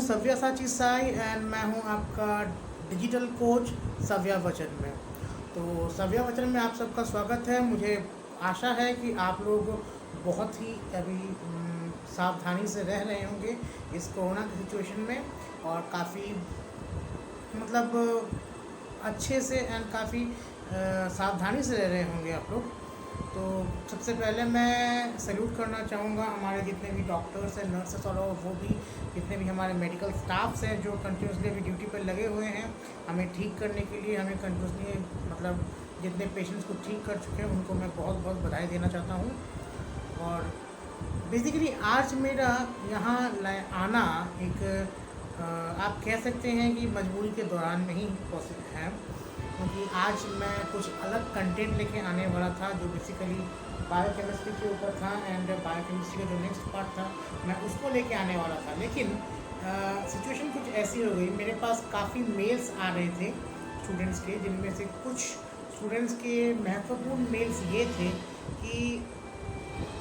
सव्यसाची Sai and मैं हूं आपका डिजिटल कोच सव्या वचन में। तो सव्या वचन में आप सबका स्वागत है। मुझे आशा है कि आप लोग बहुत ही अभी सावधानी से रह रहे होंगे इस कोरोना की सिचुएशन में, और काफ़ी मतलब अच्छे से एंड काफ़ी सावधानी से रह रहे होंगे आप लोग। तो सबसे पहले मैं सैल्यूट करना चाहूँगा हमारे जितने भी डॉक्टर्स हैं, नर्सेस और वो भी जितने भी हमारे मेडिकल स्टाफ्स हैं जो कंटिन्यूसली अभी ड्यूटी पर लगे हुए हैं हमें ठीक करने के लिए। हमें कंटिन्यूसली मतलब जितने पेशेंट्स को ठीक कर चुके हैं उनको मैं बहुत बहुत बधाई देना चाहता हूँ। और बेसिकली आज मेरा यहाँ आना एक आप कह सकते हैं कि मजबूरी के दौरान में ही पॉसिबल है, क्योंकि आज मैं कुछ अलग कंटेंट लेके आने वाला था जो बेसिकली बायोकेमिस्ट्री के ऊपर था एंड बायोकेमिस्ट्री का जो नेक्स्ट पार्ट था मैं उसको लेके आने वाला था। लेकिन सिचुएशन कुछ ऐसी हो गई, मेरे पास काफ़ी मेल्स आ रहे थे स्टूडेंट्स के, जिनमें से कुछ स्टूडेंट्स के महत्वपूर्ण मेल्स ये थे कि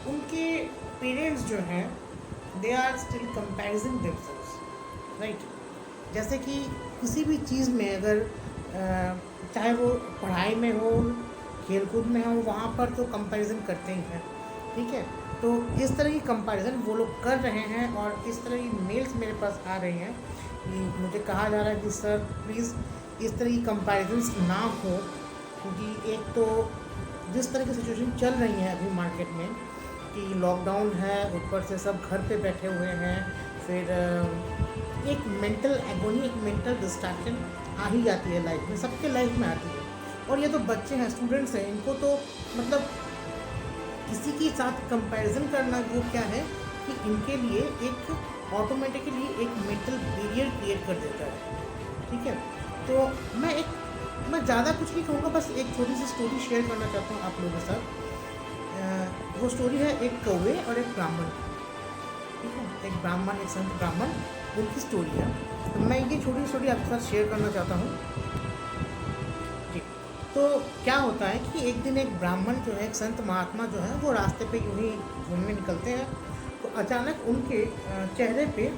उनके पेरेंट्स जो हैं they are still comparing themselves, right. जैसे कि किसी भी चीज़ में अगर चाहे वो पढ़ाई में हो, खेलकूद में हो, वहाँ पर तो कंपैरिजन करते ही हैं, ठीक है। तो इस तरह की कंपैरिजन वो लोग कर रहे हैं और इस तरह की मेल्स मेरे पास आ रही हैं कि मुझे कहा जा रहा है कि सर प्लीज़ इस तरह की कंपैरिजन्स ना हो, क्योंकि एक तो जिस तरह की सिचुएशन चल रही है अभी मार्केट में कि लॉकडाउन है, ऊपर से सब घर पे बैठे हुए हैं, फिर एक मेंटल एगोनी, एक मेंटल डिस्ट्रैक्शन आ ही जाती है लाइफ में, सबके लाइफ में आती है। और ये तो बच्चे हैं, स्टूडेंट्स हैं, इनको तो मतलब किसी के साथ कंपैरिजन करना वो क्या है कि इनके लिए एक ऑटोमेटिकली एक मेंटल बैरियर क्रिएट कर देता है, ठीक है। तो मैं ज़्यादा कुछ नहीं कहूँगा, बस एक छोटी सी स्टोरी शेयर करना चाहता हूँ आप लोगों के साथ। वो स्टोरी है एक कौवे और एक ब्राह्मण, ठीक है। एक ब्राह्मण, एक संत ब्राह्मण, उनकी स्टोरी है। तो मैं ये छोटी स्टोरी आपके साथ शेयर करना चाहता हूँ, ठीक। तो क्या होता है कि एक दिन एक ब्राह्मण जो है, एक संत महात्मा जो है, वो रास्ते पे यूँ ही घूमने निकलते हैं, तो अचानक उनके चेहरे पे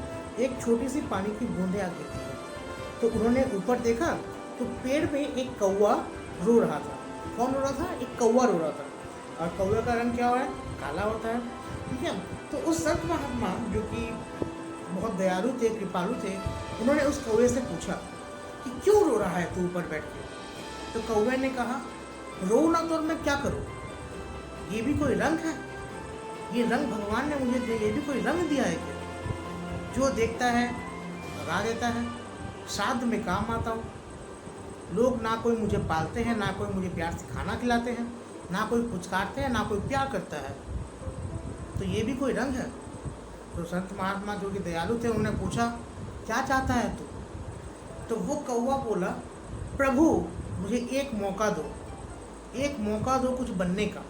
एक छोटी सी पानी की बूंदें आ गिरती है। तो उन्होंने ऊपर देखा तो पेड़ पे एक कौवा रो रहा था। कौन रो रहा था? एक कौवा रो रहा था। और कौवे का रंग क्या है? काला होता है, ठीक है। तो उस संत महात्मा जो कि बहुत दयालु थे, कृपालु थे, उन्होंने उस कौवे से पूछा कि क्यों रो रहा है तू ऊपर बैठ के? तो कौवे ने कहा, रो ना तो मैं क्या करूं, ये भी कोई रंग है? ये रंग भगवान ने मुझे दिया, ये भी कोई रंग दिया है क्या? जो देखता है भगा देता है, श्राद्ध में काम आता हूँ। लोग ना कोई मुझे पालते हैं, ना कोई मुझे प्यार से खाना खिलाते हैं, ना कोई पुचकारते हैं, ना कोई प्यार करता है, तो ये भी कोई रंग है? तो संत महात्मा जो कि दयालु थे उन्होंने पूछा, क्या चाहता है तू? तो वो कौवा बोला, प्रभु मुझे एक मौका दो, एक मौका दो कुछ बनने का।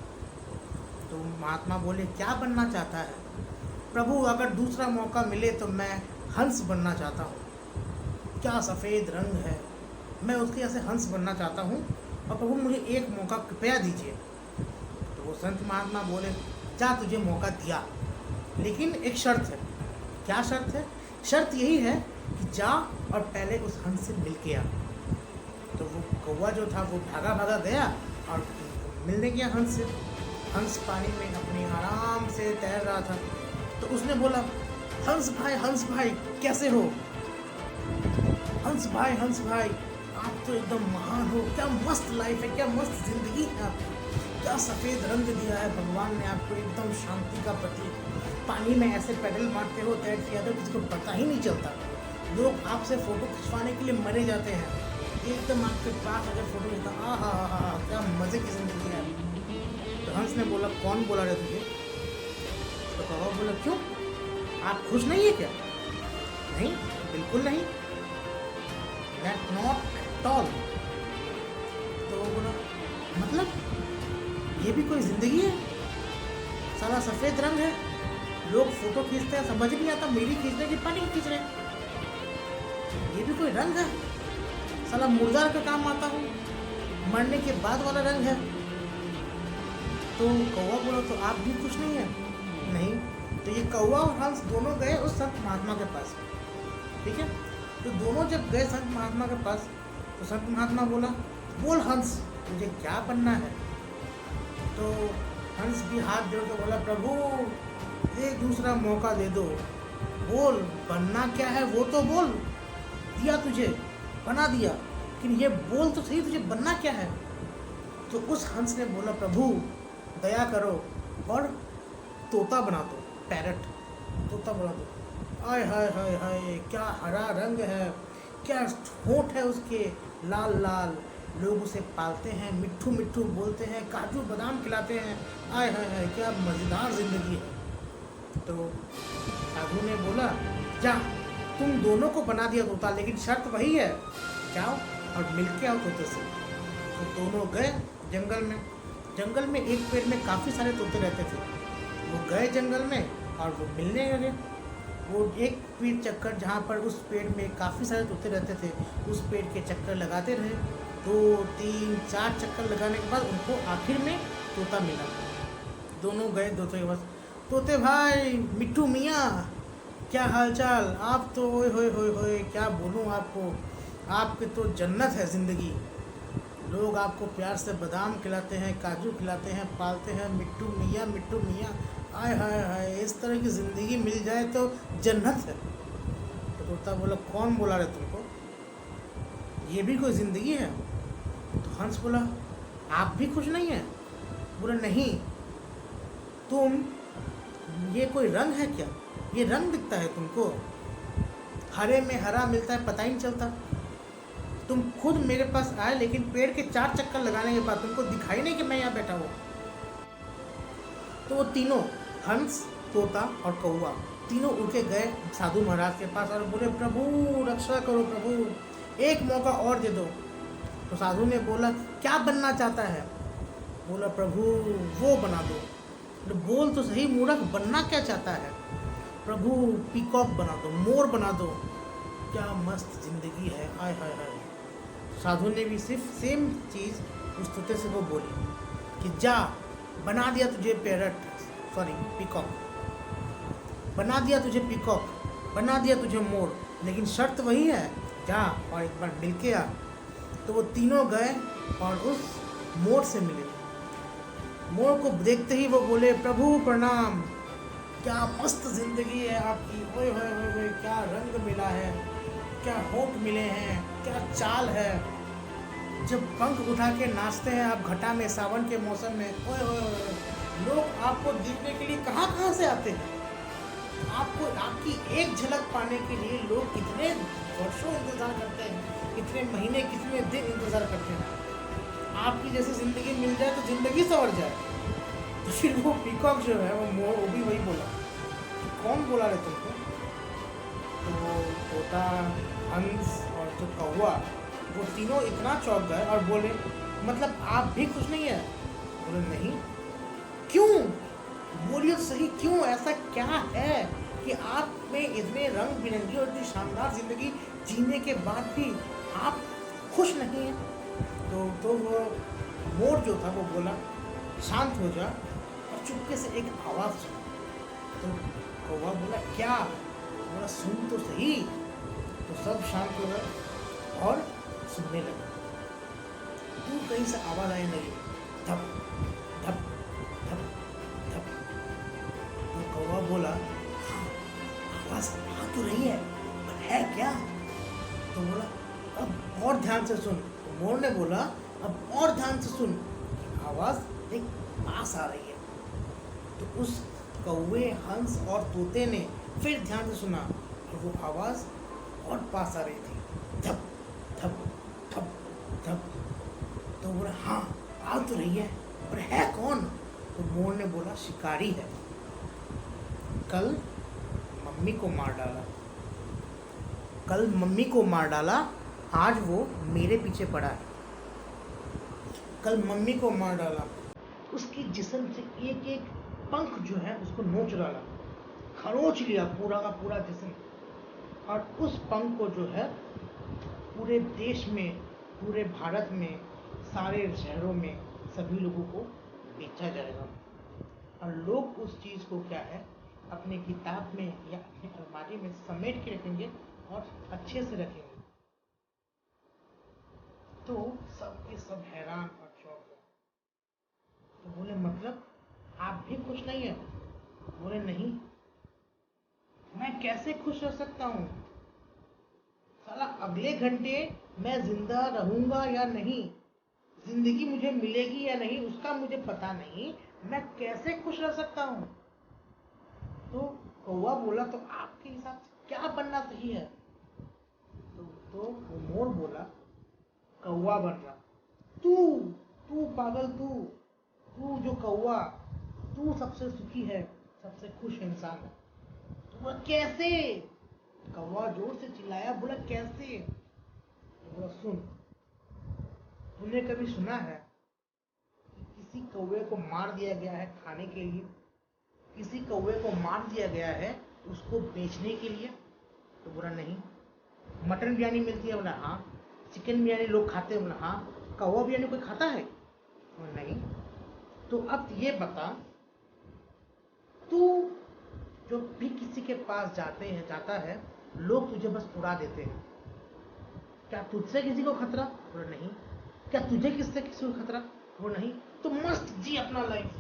तो महात्मा बोले, क्या बनना चाहता है? प्रभु अगर दूसरा मौका मिले तो मैं हंस बनना चाहता हूँ। क्या सफ़ेद रंग है, मैं उसके जैसे हंस बनना चाहता हूँ, और प्रभु मुझे एक मौका कृपया दीजिए। तो वो संत महात्मा बोले, जा तुझे मौका दिया, लेकिन एक शर्त है। क्या शर्त है? शर्त यही है कि जा और पहले उस हंस से मिल के आ। तो वो कौवा जो था वो भागा भागा गया और मिलने गया हंस से। हंस पानी में अपने आराम से तैर रहा था। तो उसने बोला, हंस भाई कैसे हो? हंस भाई आप तो एकदम महान हो, क्या मस्त लाइफ है, क्या मस्त जिंदगी है आपकी, क्या सफ़ेद रंग दिया है भगवान ने आपको, एकदम शांति का प्रतीक। पानी में ऐसे पैडल मारते हो, तैर किया तो किसी को पता ही नहीं चलता। लोग आपसे फ़ोटो खिंचवाने के लिए मरे जाते हैं, एकदम आपके पास अगर फ़ोटो लेता, हाँ क्या मज़े की ज़िंदगी है। तो हंस ने बोला, कौन बोला रहे तुझे? तो कौवा बोला, क्यों, आप खुश नहीं है क्या? नहीं, बिल्कुल नहीं, नॉट एट ऑल। तो वो बोला, मतलब ये भी कोई ज़िंदगी है? सारा सफ़ेद रंग है, लोग फ़ोटो खींचते हैं, समझ नहीं आता मेरी खींचने की पानी खींच रहे हैं, ये भी कोई रंग है? साला मुर्दार का काम आता हूँ, मरने के बाद वाला रंग है। तो कौवा बोला, तो आप भी खुश नहीं है? नहीं। तो ये कौवा और हंस दोनों गए उस संत महात्मा के पास। ठीक है। तो दोनों जब गए संत महात्मा के पास, तो संत महात्मा बोला, बोल हंस, तुझे क्या बनना है? तो हंस भी हाथ जोड़ के बोला, प्रभु एक दूसरा मौका दे दो, बोल बनना क्या है वो तो बोल। दिया तुझे, बना दिया, लेकिन ये बोल तो सही, तुझे बनना क्या है? तो उस हंस ने बोला, प्रभु दया करो और तोता बना दो, पैरट, तोता बना दो। आय हाय हाय हाय, क्या हरा रंग है, क्या होंठ है उसके, लाल लाल, लोग उसे पालते हैं, मिट्ठू मिट्ठू बोलते हैं, काजू बादाम खिलाते हैं। आय हाय हाय, क्या मज़ेदार ज़िंदगी है। तो साधु ने बोला, जा तुम दोनों को बना दिया तोता, लेकिन शर्त वही है, जाओ और मिल के आओ तोते से। तो दोनों गए जंगल में। जंगल में एक पेड़ में काफ़ी सारे तोते रहते थे। वो गए जंगल में और वो मिलने लगे। वो एक पेड़ चक्कर, जहाँ पर उस पेड़ में काफ़ी सारे तोते रहते थे, उस पेड़ के चक्कर लगाते रहे। 2 3 4 चक्कर लगाने के बाद उनको आखिर में तोता मिला। दोनों गए तोते के पास, तोते भाई, मिट्ठू मियाँ, क्या हालचाल? आप तो ओए होए होए होए, क्या बोलूँ आपको, आपके तो जन्नत है ज़िंदगी। लोग आपको प्यार से बादाम खिलाते हैं, काजू खिलाते हैं, पालते हैं, मिट्टू मियाँ मिट्टू मियाँ। आय हाय हाय, इस तरह की ज़िंदगी मिल जाए तो जन्नत है। तो तोता बोला, कौन बोला रे तुमको, ये भी कोई ज़िंदगी है? तो हंस बोला, आप भी खुश नहीं हैं? बोला, नहीं। तुम, ये कोई रंग है क्या? ये रंग दिखता है तुमको? हरे में हरा मिलता है, पता ही नहीं चलता। तुम खुद मेरे पास आए, लेकिन पेड़ के 4 चक्कर लगाने के बाद तुमको दिखाई नहीं कि मैं यहाँ बैठा हूँ। तो वो तीनों, हंस, तोता और कौवा, तीनों उड़ के गए साधु महाराज के पास और बोले, प्रभु रक्षा करो, प्रभु एक मौका और दे दो। तो साधु ने बोला, क्या बनना चाहता है? बोला, प्रभु वो बना दो। तो बोल तो सही मूर्ख, बनना क्या चाहता है? प्रभु पीकॉक बना दो, मोर बना दो। क्या मस्त ज़िंदगी है, आय हाय हाय। साधु ने भी सिर्फ सेम चीज़ उस तोते से वो बोली कि जा, बना दिया तुझे पीकॉक, बना दिया तुझे पीकॉक, बना दिया तुझे मोर, लेकिन शर्त वही है, जा और एक बार मिल के आ। तो वो तीनों गए और उस मोर से मिले। मोर को देखते ही वो बोले, प्रभु प्रणाम, क्या मस्त ज़िंदगी है आपकी, ओए होए होए होए, क्या रंग मिला है, क्या होंठ मिले हैं, क्या चाल है। जब पंख उठा के नाचते हैं आप घटा में, सावन के मौसम में, ओए होए होए, लोग आपको देखने के लिए कहाँ कहाँ से आते हैं। आपको, आपकी एक झलक पाने के लिए लोग कितने वर्षों इंतज़ार करते हैं, कितने महीने, कितने दिन इंतज़ार करते हैं। आपकी जैसी ज़िंदगी मिल जाए तो ज़िंदगी संवर जाए। तो फिर वो पीकॉक जो है, वो मोर, वो भी वही बोला, कौन बोला रे तुमको? तो वो तोता, हंस और जो कौवा, वो तीनों इतना चौंक गए और बोले, मतलब आप भी खुश नहीं है? बोले, नहीं। क्यों? बोलिए तो सही, क्यों? ऐसा क्या है कि आप में इतने रंग बिरंगी और इतनी शानदार ज़िंदगी जीने के बाद भी आप खुश नहीं हैं? तो वो मोर जो था वो बोला, शांत हो जा, और चुपके से एक आवाज़ सुनी। तो कौवा बोला, क्या? बोला, सुन तो सही। तो सब शांत हो गए और सुनने लगे। दूर कहीं से आवाज़ आने लगी, धप धप धप धप। तो कौवा बोला, हाँ आवाज़ आ तो रही है, पर है क्या? तो बोला, अब और ध्यान से सुन। तो मोर ने बोला, अब और ध्यान से सुन, आवाज़ एक पास आ रही है। तो उस कौवे, हंस और तोते ने फिर ध्यान से सुना, और वो आवाज़ और पास आ रही थी, धप धप धप धप। तो बोला, हाँ आ तो रही है, पर है कौन? तो मोर ने बोला, शिकारी है, कल मम्मी को मार डाला, कल मम्मी को मार डाला, आज वो मेरे पीछे पड़ा है। कल मम्मी को मार डाला, उसकी जिस्म से एक एक पंख जो है उसको नोच डाला, खरोच लिया पूरा का पूरा जिस्म, और उस पंख को जो है पूरे देश में, पूरे भारत में, सारे शहरों में सभी लोगों को बेचा जाएगा। और लोग उस चीज़ को क्या है, अपने किताब में या अपने अलमारी में समेट के रखेंगे और अच्छे से रखेंगे तो सब के सब हैरान और चौंक गए। तो बोले मतलब आप भी खुश नहीं है? बोले नहीं, मैं कैसे खुश रह सकता हूँ? साला अगले घंटे मैं जिंदा रहूंगा या नहीं, जिंदगी मुझे मिलेगी या नहीं उसका मुझे पता नहीं, मैं कैसे खुश रह सकता हूँ? तो कौवा बोला तो आपके हिसाब से क्या बनना सही है? तो वो मोर बोला कौवा बन रहा। तू तू पागल, तू जो कौवा, तू सबसे सुखी है, सबसे खुश इंसान है। तो बोला कैसे? कौवा जोर से चिल्लाया, बोला कैसे? बोला सुन, तूने कभी सुना है कि किसी कौवे को मार दिया गया है खाने के लिए? किसी कौवे को मार दिया गया है उसको बेचने के लिए? तो बोला नहीं। मटन बिरयानी मिलती है? बोला हाँ। चिकन बिरयानी लोग खाते हैं? बोला हाँ। कौवा बिरयानी कोई खाता है? बोला नहीं। तो अब ये बता, तू जो भी किसी के पास जाता है लोग तुझे बस उड़ा देते हैं, क्या तुझसे किसी को खतरा? बोला नहीं। क्या तुझे किससे किसी को खतरा? वो नहीं। तो मस्त जी अपना लाइफ,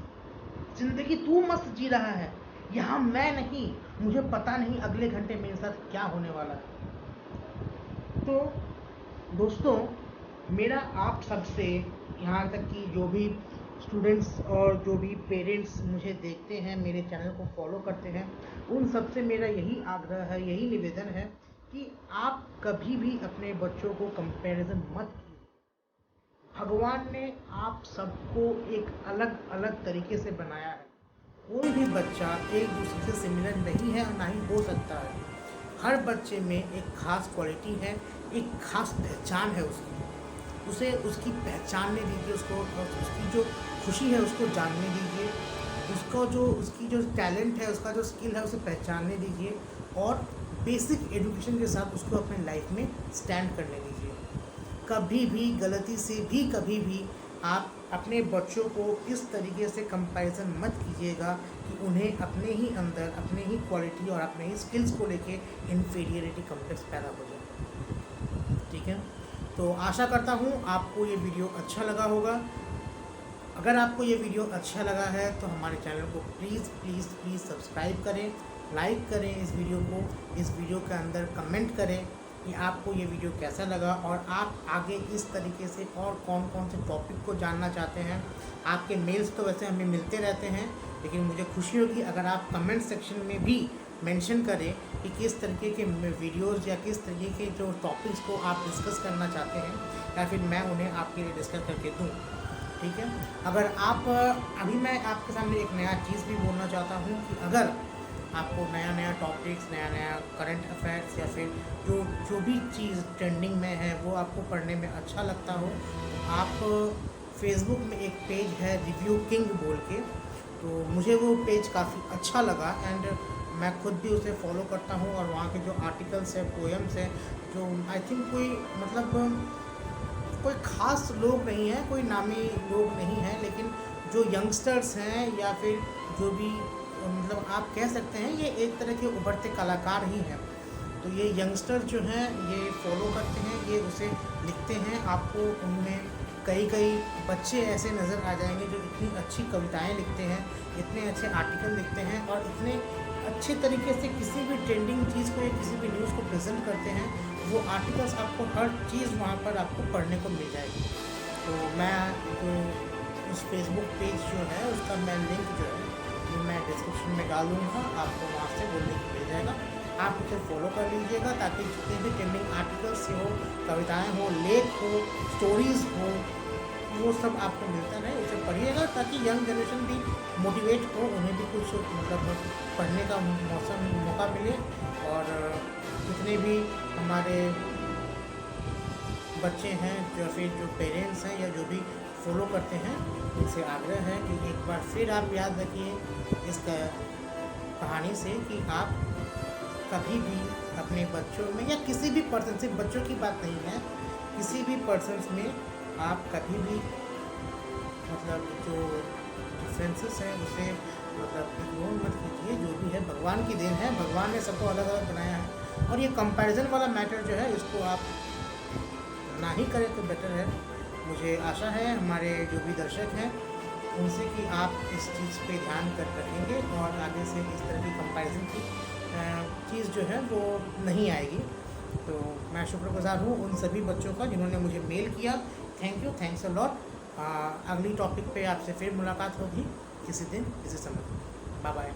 जिंदगी तू मस्त जी रहा है, यहाँ मैं नहीं, मुझे पता नहीं अगले घंटे मेरे साथ क्या होने वाला है। तो दोस्तों, मेरा आप सबसे, यहाँ तक कि जो भी स्टूडेंट्स और जो भी पेरेंट्स मुझे देखते हैं, मेरे चैनल को फॉलो करते हैं, उन सबसे मेरा यही आग्रह है, यही निवेदन है कि आप कभी भी अपने बच्चों को कंपैरिजन मत कीजिए। भगवान ने आप सबको एक अलग अलग तरीके से बनाया है। कोई भी बच्चा एक दूसरे से सिमिलर नहीं है और ना ही हो सकता है। हर बच्चे में एक खास क्वालिटी है, एक खास पहचान है उसकी, उसे उसकी पहचानने दीजिए, उसको उसकी जो खुशी है उसको जानने दीजिए, उसकी जो टैलेंट है, उसका जो स्किल है उसे पहचानने दीजिए और बेसिक एजुकेशन के साथ उसको अपने लाइफ में स्टैंड करने दीजिए। कभी भी गलती से भी कभी भी आप अपने बच्चों को इस तरीके से कंपैरिजन मत कीजिएगा कि उन्हें अपने ही अंदर अपने ही क्वालिटी और अपने ही स्किल्स को लेके इन्फीरियरिटी कॉम्प्लेक्स पैदा हो जाए। ठीक है, तो आशा करता हूँ आपको ये वीडियो अच्छा लगा होगा। अगर आपको ये वीडियो अच्छा लगा है तो हमारे चैनल को प्लीज़ प्लीज़ प्लीज़ सब्सक्राइब करें, लाइक करें इस वीडियो को, इस वीडियो के अंदर कमेंट करें कि आपको ये वीडियो कैसा लगा और आप आगे इस तरीके से और कौन कौन से टॉपिक को जानना चाहते हैं। आपके मेल्स तो वैसे हमें मिलते रहते हैं, लेकिन मुझे खुशी होगी अगर आप कमेंट सेक्शन में भी मेंशन करें कि किस तरीके के वीडियोस या किस तरीके के जो टॉपिक्स को आप डिस्कस करना चाहते हैं या फिर मैं उन्हें आपके लिए डिस्कस करके दूँ। ठीक है, अगर आप अभी मैं आपके सामने एक नया चीज़ भी बोलना चाहता हूँ कि अगर आपको नया नया टॉपिक्स, नया नया करंट अफेयर्स या फिर जो भी चीज़ ट्रेंडिंग में है वो आपको पढ़ने में अच्छा लगता हो, तो आप फेसबुक में एक पेज है रिव्यू किंग बोल के, तो मुझे वो पेज काफ़ी अच्छा लगा एंड मैं खुद भी उसे फॉलो करता हूँ और वहाँ के जो आर्टिकल्स है, पोएम्स है, जो आई थिंक कोई ख़ास लोग नहीं हैं, कोई नामी लोग नहीं हैं, लेकिन जो यंगस्टर्स हैं या फिर जो भी आप कह सकते हैं ये एक तरह के उभरते कलाकार ही हैं। तो ये यंगस्टर जो हैं ये फॉलो करते हैं, ये उसे लिखते हैं। आपको उनमें कई बच्चे ऐसे नज़र आ जाएंगे जो इतनी अच्छी कविताएं लिखते हैं, इतने अच्छे आर्टिकल लिखते हैं और इतने अच्छे तरीके से किसी भी ट्रेंडिंग चीज़ को या किसी भी न्यूज़ को प्रेजेंट करते हैं। वो आर्टिकल्स आपको हर चीज़ वहाँ पर आपको पढ़ने को मिल जाएगी। तो मैं जो उस फेसबुक पेज जो है उसका मैं लिंक जो है मैं डिस्क्रिप्शन में डाल दूँगा, आपको वहाँ से वो लिंक मिल जाएगा। आप उसे फॉलो कर लीजिएगा ताकि जितने भी ट्रेंडिंग आर्टिकल्स हो, कविताएं हो, लेख हो, स्टोरीज़ हो, वो सब आपको मिलता रहे। उसे पढ़िएगा ताकि यंग जनरेशन भी मोटिवेट हो, उन्हें भी कुछ पढ़ने का मौका मिले और जितने भी हमारे बच्चे हैं या फिर जो पेरेंट्स हैं या जो भी फॉलो करते हैं, उनसे आग्रह है कि एक बार फिर आप याद रखिए इस कहानी से कि आप कभी भी अपने बच्चों में या किसी भी पर्सन, सिर्फ बच्चों की बात नहीं है, किसी भी पर्सन्स में आप कभी भी जो डिफरेंसेस हैं उसे इग्नोर मत कीजिए। जो भी है भगवान की देन है, भगवान ने सबको अलग अलग बनाया है और ये कंपैरिजन वाला मैटर जो है इसको आप ना ही करें तो बेटर है। मुझे आशा है हमारे जो भी दर्शक हैं उनसे कि आप इस चीज़ पे ध्यान कर रखेंगे और आगे से इस तरह की कंपैरिजन की चीज़ जो है वो नहीं आएगी। तो मैं शुक्रगुजार हूँ उन सभी बच्चों का जिन्होंने मुझे मेल किया। Thank you, thanks a lot. अगली टॉपिक पे आपसे फिर मुलाकात होगी किसी दिन किसी समय। Bye bye.